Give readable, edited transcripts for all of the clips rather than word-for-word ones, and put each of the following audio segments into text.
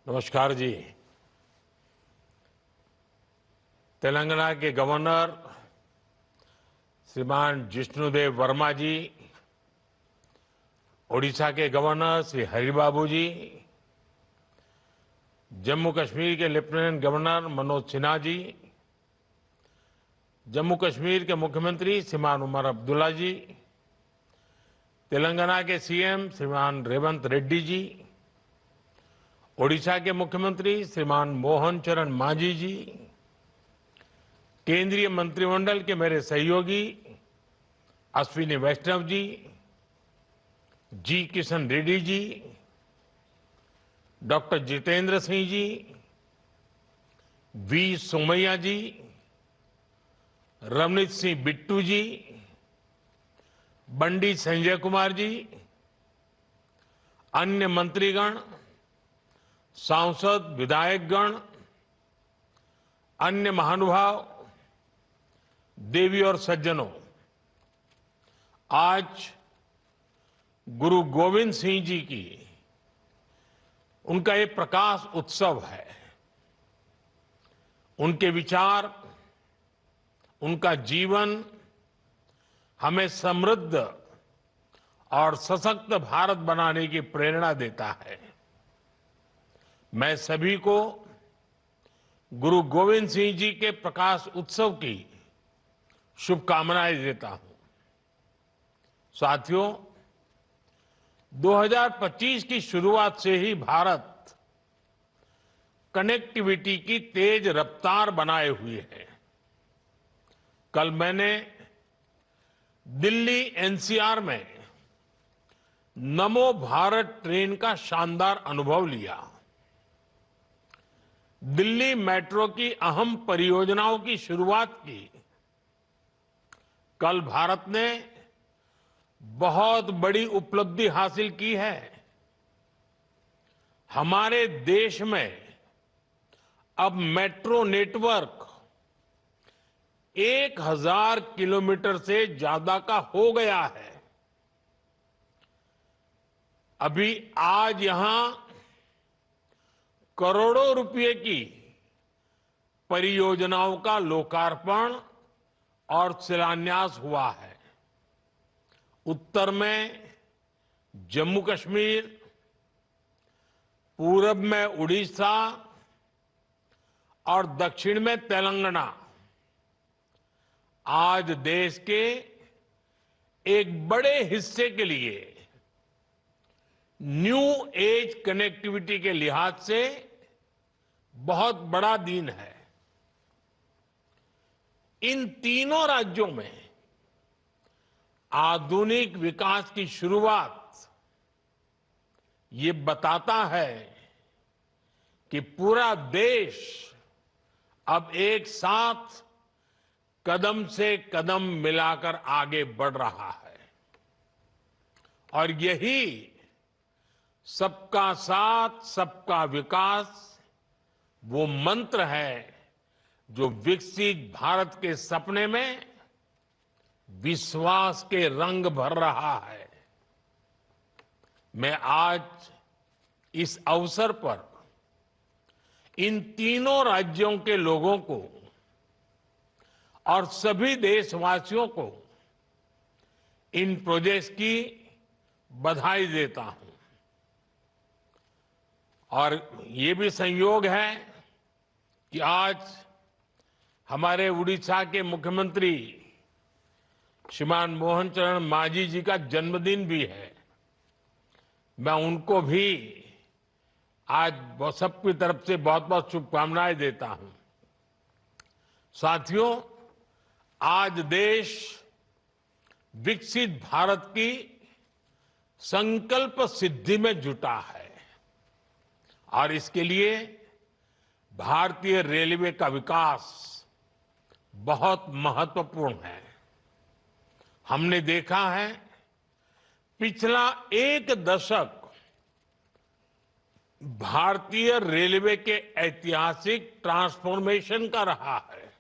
नमस्कार जी। तेलंगाना के गवर्नर श्रीमान जिष्णुदेव वर्मा जी, ओडिशा के गवर्नर श्री हरिबाबू जी, जम्मू कश्मीर के लेफ्टिनेंट गवर्नर मनोज सिन्हा जी, जम्मू कश्मीर के मुख्यमंत्री श्रीमान उमर अब्दुल्ला जी, तेलंगाना के सीएम श्रीमान रेवंत रेड्डी जी, ओडिशा के मुख्यमंत्री श्रीमान मोहन चरण मांझी जी, केंद्रीय मंत्रिमंडल के मेरे सहयोगी अश्विनी वैष्णव जी, जी किशन रेड्डी जी, डॉक्टर जितेंद्र सिंह जी, वी सोमैया जी, रवनीत सिंह बिट्टू जी, बंडी संजय कुमार जी, अन्य मंत्रीगण, सांसद विधायकगण, अन्य महानुभाव, देवी और सज्जनों, आज गुरु गोविंद सिंह जी की उनका ये प्रकाश उत्सव है। उनके विचार, उनका जीवन हमें समृद्ध और सशक्त भारत बनाने की प्रेरणा देता है। मैं सभी को गुरु गोविंद सिंह जी के प्रकाश उत्सव की शुभकामनाएं देता हूं। साथियों, 2025 की शुरुआत से ही भारत कनेक्टिविटी की तेज रफ्तार बनाए हुए है। कल मैंने दिल्ली एनसीआर में नमो भारत ट्रेन का शानदार अनुभव लिया। दिल्ली मेट्रो की अहम परियोजनाओं की शुरुआत की। कल भारत ने बहुत बड़ी उपलब्धि हासिल की है। हमारे देश में अब मेट्रो नेटवर्क 1000 किलोमीटर से ज्यादा का हो गया है। अभी आज यहां करोड़ों रुपए की परियोजनाओं का लोकार्पण और शिलान्यास हुआ है। उत्तर में जम्मू कश्मीर, पूरब में उड़ीसा और दक्षिण में तेलंगाना आज देश के एक बड़े हिस्से के लिए न्यू एज कनेक्टिविटी के लिहाज से बहुत बड़ा दिन है। इन तीनों राज्यों में आधुनिक विकास की शुरुआत ये बताता है कि पूरा देश अब एक साथ कदम से कदम मिलाकर आगे बढ़ रहा है। और यही सबका साथ, सबका विकास वो मंत्र है जो विकसित भारत के सपने में विश्वास के रंग भर रहा है। मैं आज इस अवसर पर इन तीनों राज्यों के लोगों को और सभी देशवासियों को इन प्रोजेक्ट्स की बधाई देता हूं। और ये भी संयोग है कि आज हमारे उड़ीसा के मुख्यमंत्री श्रीमान मोहन चरण मांझी जी का जन्मदिन भी है। मैं उनको भी आज सबकी तरफ से बहुत बहुत शुभकामनाएं देता हूं। साथियों, आज देश विकसित भारत की संकल्प सिद्धि में जुटा है और इसके लिए भारतीय रेलवे का विकास बहुत महत्वपूर्ण है। हमने देखा है पिछला एक दशक भारतीय रेलवे के ऐतिहासिक ट्रांसफॉर्मेशन का रहा है।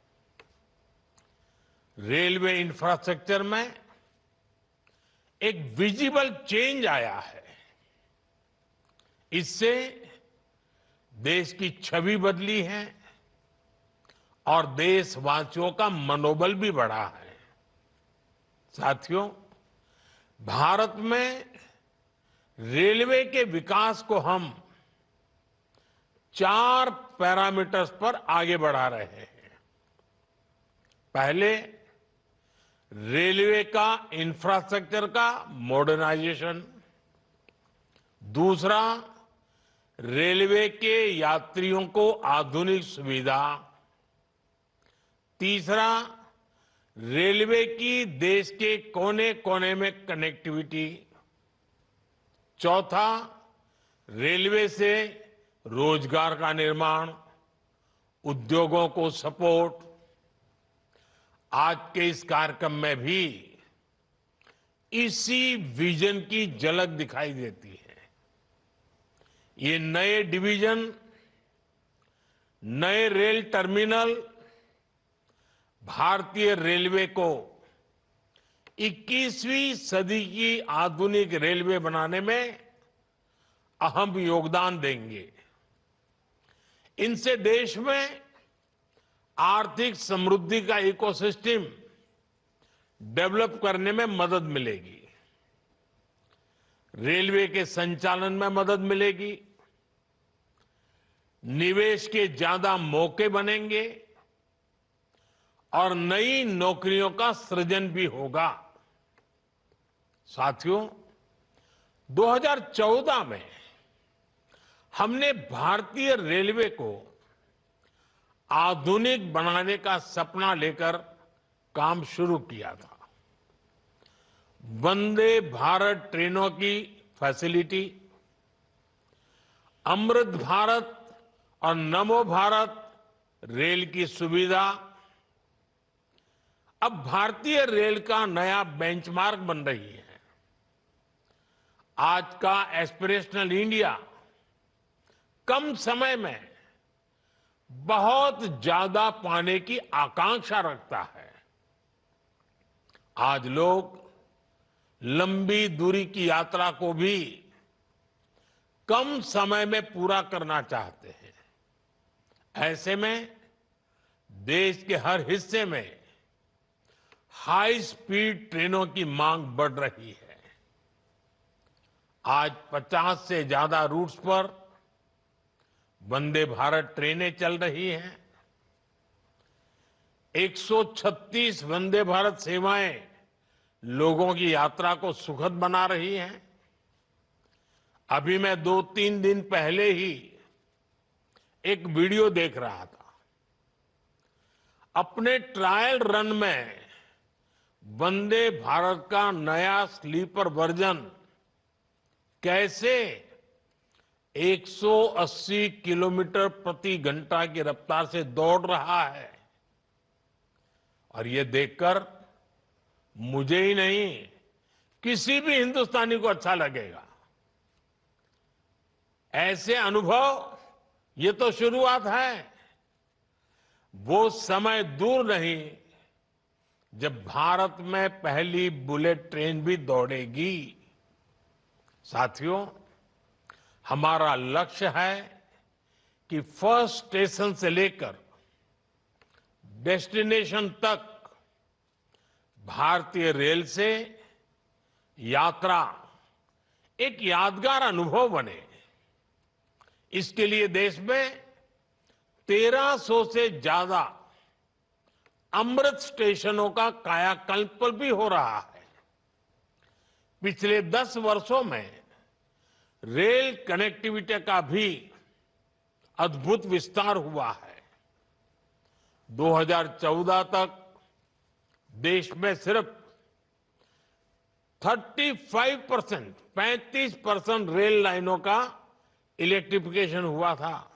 रेलवे इंफ्रास्ट्रक्चर में एक विजिबल चेंज आया है। इससे देश की छवि बदली है और देशवासियों का मनोबल भी बढ़ा है। साथियों, भारत में रेलवे के विकास को हम 4 पैरामीटर्स पर आगे बढ़ा रहे हैं। पहले, रेलवे का इंफ्रास्ट्रक्चर का मॉडर्नाइजेशन। दूसरा, रेलवे के यात्रियों को आधुनिक सुविधा। तीसरा, रेलवे की देश के कोने कोने में कनेक्टिविटी। चौथा, रेलवे से रोजगार का निर्माण, उद्योगों को सपोर्ट। आज के इस कार्यक्रम में भी इसी विजन की झलक दिखाई देती है। ये नए डिवीजन, नए रेल टर्मिनल भारतीय रेलवे को 21वीं सदी की आधुनिक रेलवे बनाने में अहम योगदान देंगे। इनसे देश में आर्थिक समृद्धि का इकोसिस्टम डेवलप करने में मदद मिलेगी, रेलवे के संचालन में मदद मिलेगी, निवेश के ज्यादा मौके बनेंगे और नई नौकरियों का सृजन भी होगा। साथियों, 2014 में हमने भारतीय रेलवे को आधुनिक बनाने का सपना लेकर काम शुरू किया था। वंदे भारत ट्रेनों की फैसिलिटी, अमृत भारत और नमो भारत रेल की सुविधा अब भारतीय रेल का नया बेंचमार्क बन रही है। आज का एस्पिरेशनल इंडिया कम समय में बहुत ज्यादा पाने की आकांक्षा रखता है। आज लोग लंबी दूरी की यात्रा को भी कम समय में पूरा करना चाहते हैं। ऐसे में देश के हर हिस्से में हाई स्पीड ट्रेनों की मांग बढ़ रही है। आज 50 से ज्यादा रूट्स पर वंदे भारत ट्रेनें चल रही हैं। 136 वंदे भारत सेवाएं लोगों की यात्रा को सुखद बना रही हैं। अभी मैं 2-3 दिन पहले ही एक वीडियो देख रहा था। अपने ट्रायल रन में वंदे भारत का नया स्लीपर वर्जन कैसे 180 किलोमीटर प्रति घंटा की रफ्तार से दौड़ रहा है, और ये देखकर मुझे ही नहीं, किसी भी हिंदुस्तानी को अच्छा लगेगा। ऐसे अनुभव ये तो शुरुआत है। वो समय दूर नहीं जब भारत में पहली बुलेट ट्रेन भी दौड़ेगी। साथियों, हमारा लक्ष्य है कि फर्स्ट स्टेशन से लेकर डेस्टिनेशन तक भारतीय रेल से यात्रा एक यादगार अनुभव बने। इसके लिए देश में 1300 से ज्यादा अमृत स्टेशनों का कायाकल्प भी हो रहा है। पिछले 10 वर्षों में रेल कनेक्टिविटी का भी अद्भुत विस्तार हुआ है। 2014 तक देश में सिर्फ 35% रेल लाइनों का इलेक्ट्रिफिकेशन हुआ था।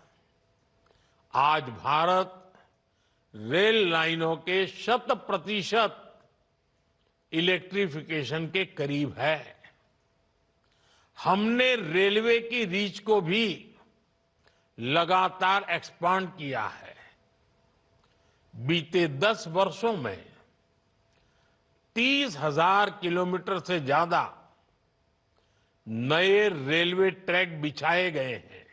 आज भारत रेल लाइनों के 100% इलेक्ट्रिफिकेशन के करीब है। हमने रेलवे की रीच को भी लगातार एक्सपांड किया है। बीते 10 वर्षों में 30,000 किलोमीटर से ज्यादा नए रेलवे ट्रैक बिछाए गए हैं।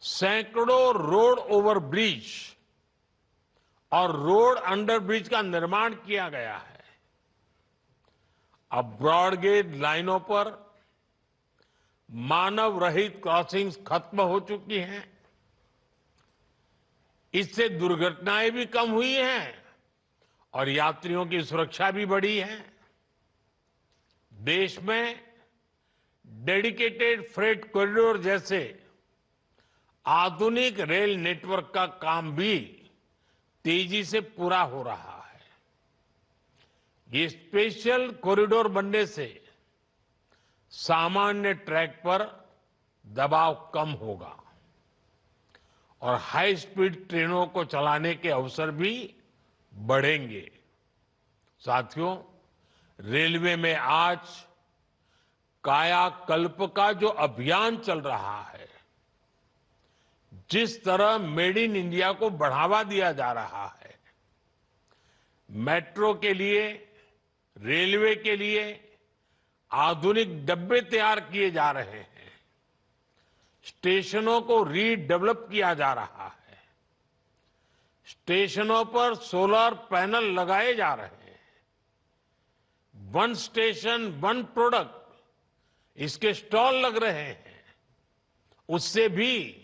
सैकड़ों रोड ओवर ब्रिज और रोड अंडर ब्रिज का निर्माण किया गया है। अब ब्रॉडगेज लाइनों पर मानव रहित क्रॉसिंग्स खत्म हो चुकी हैं। इससे दुर्घटनाएं भी कम हुई हैं और यात्रियों की सुरक्षा भी बढ़ी है। देश में डेडिकेटेड फ्रेट कॉरिडोर जैसे आधुनिक रेल नेटवर्क का काम भी तेजी से पूरा हो रहा है। ये स्पेशल कॉरिडोर बनने से सामान्य ट्रैक पर दबाव कम होगा और हाई स्पीड ट्रेनों को चलाने के अवसर भी बढ़ेंगे। साथियों, रेलवे में आज कायाकल्प का जो अभियान चल रहा है, जिस तरह मेड इन इंडिया को बढ़ावा दिया जा रहा है, मेट्रो के लिए, रेलवे के लिए आधुनिक डब्बे तैयार किए जा रहे हैं, स्टेशनों को रीडेवलप किया जा रहा है, स्टेशनों पर सोलर पैनल लगाए जा रहे हैं, वन स्टेशन वन प्रोडक्ट इसके स्टॉल लग रहे हैं। उससे भी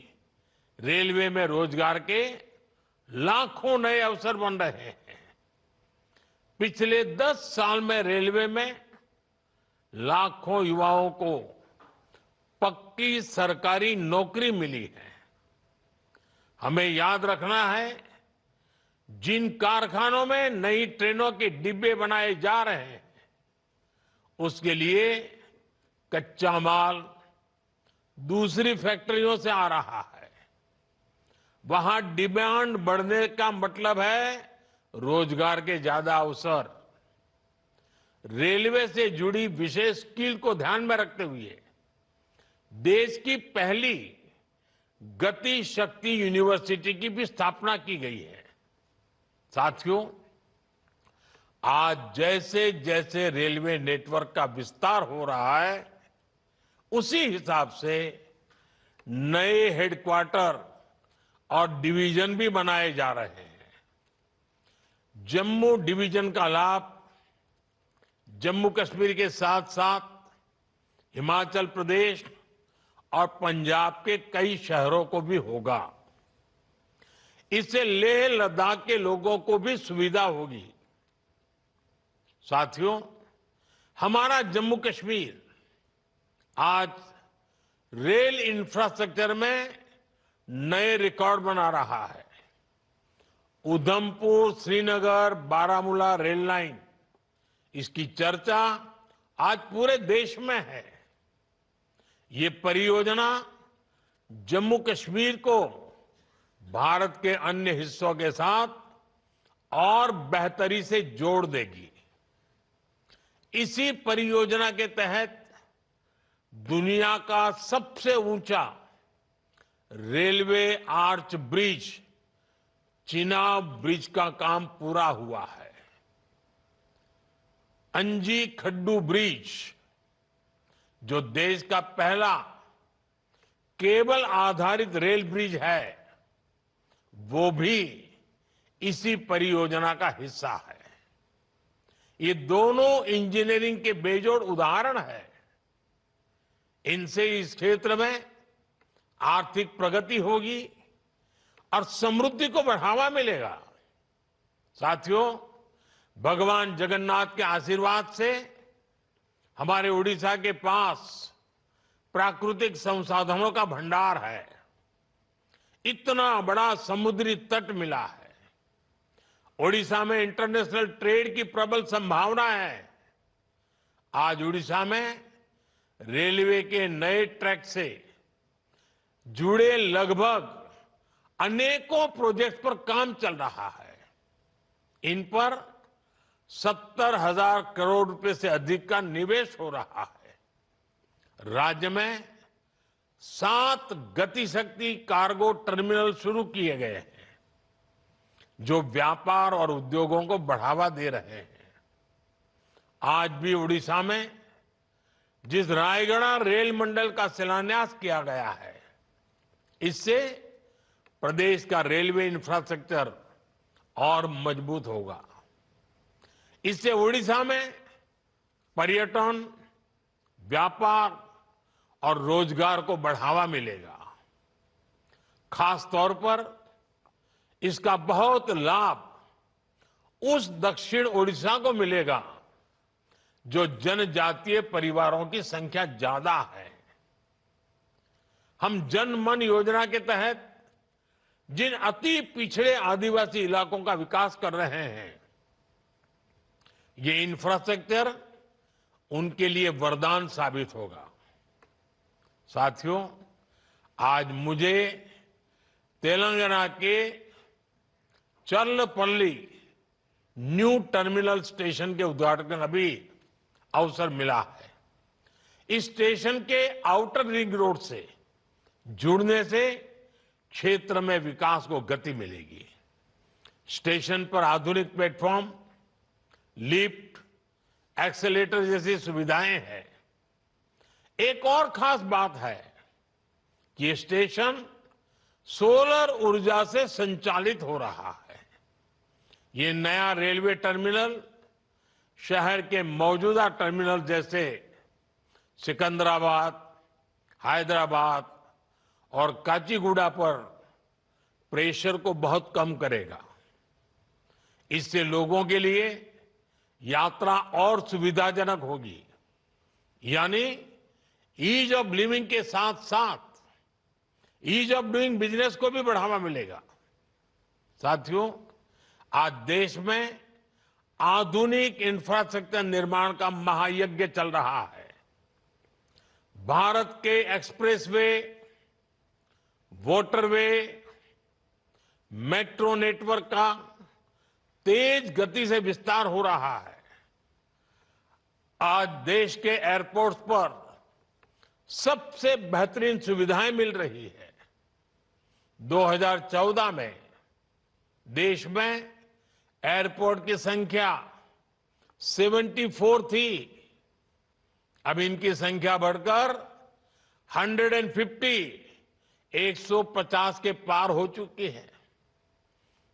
रेलवे में रोजगार के लाखों नए अवसर बन रहे हैं। पिछले 10 साल में रेलवे में लाखों युवाओं को पक्की सरकारी नौकरी मिली है। हमें याद रखना है, जिन कारखानों में नई ट्रेनों के डिब्बे बनाए जा रहे हैं, उसके लिए कच्चा माल दूसरी फैक्ट्रियों से आ रहा है। वहां डिमांड बढ़ने का मतलब है रोजगार के ज्यादा अवसर। रेलवे से जुड़ी विशेष स्किल को ध्यान में रखते हुए देश की पहली गति शक्ति यूनिवर्सिटी की भी स्थापना की गई है। साथियों, आज जैसे जैसे रेलवे नेटवर्क का विस्तार हो रहा है, उसी हिसाब से नए हेडक्वार्टर और डिवीजन भी बनाए जा रहे हैं। जम्मू डिवीजन का लाभ जम्मू कश्मीर के साथ साथ हिमाचल प्रदेश और पंजाब के कई शहरों को भी होगा। इससे लेह लद्दाख के लोगों को भी सुविधा होगी। साथियों, हमारा जम्मू कश्मीर आज रेल इंफ्रास्ट्रक्चर में नए रिकॉर्ड बना रहा है। उधमपुर श्रीनगर बारामूला रेल लाइन, इसकी चर्चा आज पूरे देश में है। ये परियोजना जम्मू कश्मीर को भारत के अन्य हिस्सों के साथ और बेहतरी से जोड़ देगी। इसी परियोजना के तहत दुनिया का सबसे ऊंचा railway arch bridge, Chenab bridge का काम पूरा हुआ है। अंजी खड्डू ब्रिज, जो देश का पहला केबल आधारित रेल ब्रिज है, वो भी इसी परियोजना का हिस्सा है। ये दोनों इंजीनियरिंग के बेजोड़ उदाहरण है। इनसे इस क्षेत्र में आर्थिक प्रगति होगी और समृद्धि को बढ़ावा मिलेगा। साथियों, भगवान जगन्नाथ के आशीर्वाद से हमारे उड़ीसा के पास प्राकृतिक संसाधनों का भंडार है। इतना बड़ा समुद्री तट मिला है। ओडिशा में इंटरनेशनल ट्रेड की प्रबल संभावना है। आज उड़ीसा में रेलवे के नए ट्रैक से जुड़े लगभग अनेकों प्रोजेक्ट पर काम चल रहा है। इन पर 70,000 करोड़ रुपए से अधिक का निवेश हो रहा है। राज्य में 7 गति शक्ति कार्गो टर्मिनल शुरू किए गए हैं, जो व्यापार और उद्योगों को बढ़ावा दे रहे हैं। आज भी उड़ीसा में जिस रायगढ़ रेल मंडल का शिलान्यास किया गया है, इससे प्रदेश का रेलवे इंफ्रास्ट्रक्चर और मजबूत होगा। इससे ओडिशा में पर्यटन, व्यापार और रोजगार को बढ़ावा मिलेगा। खास तौर पर इसका बहुत लाभ उस दक्षिण ओडिशा को मिलेगा जो जनजातीय परिवारों की संख्या ज्यादा है। हम जन मन योजना के तहत जिन अति पिछड़े आदिवासी इलाकों का विकास कर रहे हैं, ये इंफ्रास्ट्रक्चर उनके लिए वरदान साबित होगा। साथियों, आज मुझे तेलंगाना के चर्लपल्ली न्यू टर्मिनल स्टेशन के उद्घाटन का भी अवसर मिला है। इस स्टेशन के आउटर रिंग रोड से जुड़ने से क्षेत्र में विकास को गति मिलेगी। स्टेशन पर आधुनिक प्लेटफॉर्म, लिफ्ट, एक्सेलेटर जैसी सुविधाएं हैं। एक और खास बात है कि ये स्टेशन सोलर ऊर्जा से संचालित हो रहा है। ये नया रेलवे टर्मिनल शहर के मौजूदा टर्मिनल जैसे सिकंदराबाद, हैदराबाद और काचीगुड़ा पर प्रेशर को बहुत कम करेगा। इससे लोगों के लिए यात्रा और सुविधाजनक होगी, यानी ईज ऑफ लिविंग के साथ साथ ईज ऑफ डूइंग बिजनेस को भी बढ़ावा मिलेगा। साथियों, आज देश में आधुनिक इंफ्रास्ट्रक्चर निर्माण का महायज्ञ चल रहा है। भारत के एक्सप्रेसवे, वाटरवे, मेट्रो नेटवर्क का तेज गति से विस्तार हो रहा है। आज देश के एयरपोर्ट्स पर सबसे बेहतरीन सुविधाएं मिल रही है। 2014 में देश में एयरपोर्ट की संख्या 74 थी। अब इनकी संख्या बढ़कर 150 के पार हो चुकी है।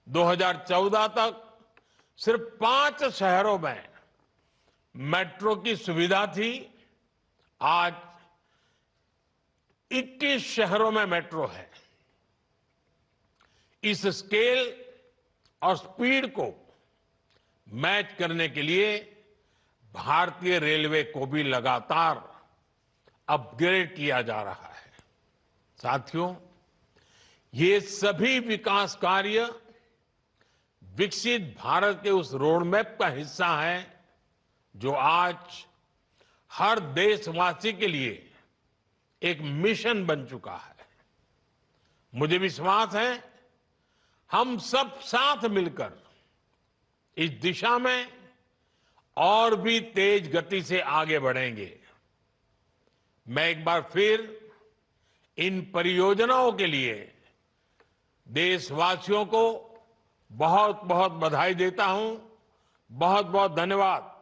2014 तक सिर्फ 5 शहरों में मेट्रो की सुविधा थी। आज 21 शहरों में मेट्रो है। इस स्केल और स्पीड को मैच करने के लिए भारतीय रेलवे को भी लगातार अपग्रेड किया जा रहा है। साथियों, ये सभी विकास कार्य विकसित भारत के उस रोडमैप का हिस्सा है जो आज हर देशवासी के लिए एक मिशन बन चुका है। मुझे विश्वास है हम सब साथ मिलकर इस दिशा में और भी तेज गति से आगे बढ़ेंगे। मैं एक बार फिर इन परियोजनाओं के लिए देशवासियों को बहुत बहुत बधाई देता हूं। बहुत बहुत धन्यवाद।